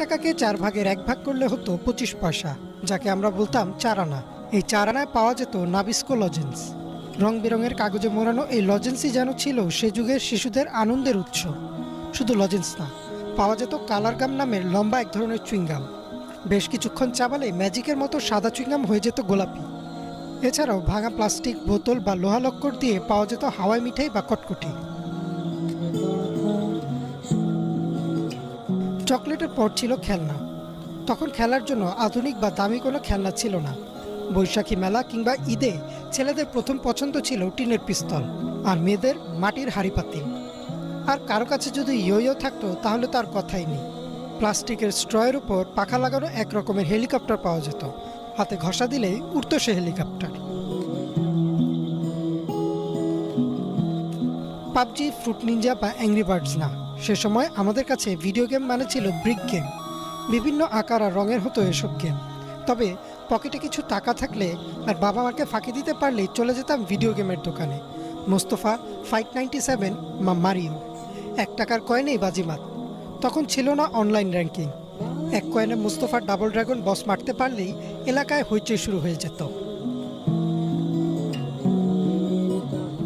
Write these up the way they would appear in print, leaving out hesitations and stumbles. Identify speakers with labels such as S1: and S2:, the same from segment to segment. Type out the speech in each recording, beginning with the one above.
S1: টাকাকে 4 ভাগের 1 ভাগ করলে হতো 25 পয়সা, যাকে আমরা বলতাম 4 আনা। এই 4 আনায় পাওয়া যেত নাবিস্কো লজেন্স। রং বেরঙের কাগজে মোড়ানো এই লজেন্সই যেন ছিল সে যুগের শিশুদের আনন্দের উৎস। শুধু লজেন্স না, পাওয়া যেত কালার গাম নামের লম্বা এক ধরনের চুইংগাম। বেশ কিছুক্ষণ চাবালে ম্যাজিকের মতো সাদা চুইংগাম হয়ে যেত গোলাপি। এছাড়াও ভাঙা প্লাস্টিক বোতল বা লোহা লক্কর দিয়ে পাওয়া যেত হাওয়াই মিঠাই বা কটকটি। চকলেটের পর ছিল খেলনা। তখন খেলার জন্য আধুনিক বা দামি কোনো খেলনা ছিল না। বৈশাখী মেলা কিংবা ঈদে ছেলেদের প্রথম পছন্দ ছিল টিনের পিস্তল, আর মেয়েদের মাটির হাঁড়ি পাতিল। আর কারো কাছে যদি ইয়ো থাকতো তাহলে তার কথাই নেই। প্লাস্টিকের স্ট্রয়ের উপর পাখা লাগানো এক রকমের হেলিকপ্টার পাওয়া যেত। হাতে ঘষা দিলেই উড়ত সে হেলিকপ্টার। পাবজি, ফ্রুট নিনজা বা অ্যাংরি বার্ডস না, সে সময় আমাদের কাছে ভিডিও গেম মানে ছিল ব্রিক গেম। বিভিন্ন আকার আর রঙের হতো এসব গেম। তবে পকেটে কিছু টাকা থাকলে আর বাবা মাকে ফাঁকি দিতে পারলেই চলে যেতাম ভিডিও গেমের দোকানে। মোস্তফা, ফাইট 97 বা মারিও। 1 টাকার কয়েনেই বাজিমাত। তখন ছিল না অনলাইন র্যাঙ্কিং। 1 কয়েনে মোস্তফার ডাবল ড্রাগন বস মারতে পারলেই এলাকায় হইচই শুরু হয়ে যেত।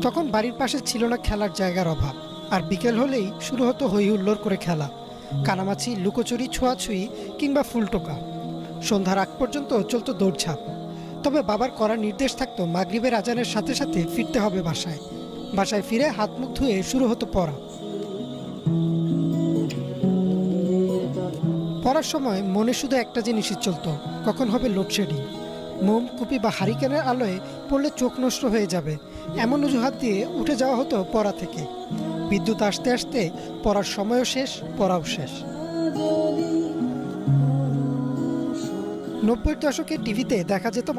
S1: তখন বাড়ির পাশে ছিল না খেলার জায়গার অভাব, আর বিকেল হলেই শুরু হতো হই হুল্লোড় করে খেলা। কানামাছি, লুকোচুরি, ছোঁয়াছুঁয়ি কিংবা ফুলটোকা। সন্ধ্যার আগ পর্যন্ত চলতো দৌড়ঝাঁপ। তবে বাবার কড়া নির্দেশ থাকতো মাগরিবের আজানের সাথে সাথে ফিরতে হবে বাসায়। বাসায় ফিরে হাত মুখ ধুয়ে শুরু হতো পড়া। পড়ার সময় মনে শুধু একটা জিনিসই চলতো, কখন হবে লোডশেডিং। মোম, কুপি বা হারিকেনের আলোয় পড়লে চোখ নষ্ট হয়ে যাবে, এমন অজুহাত দিয়ে উঠে যাওয়া হতো পড়া থেকে। বিদ্যুৎ আসতে আসতে পড়ার সময়ও শেষ, পড়াও শেষ। 90-এর দশকে টিভিতে দেখা যেত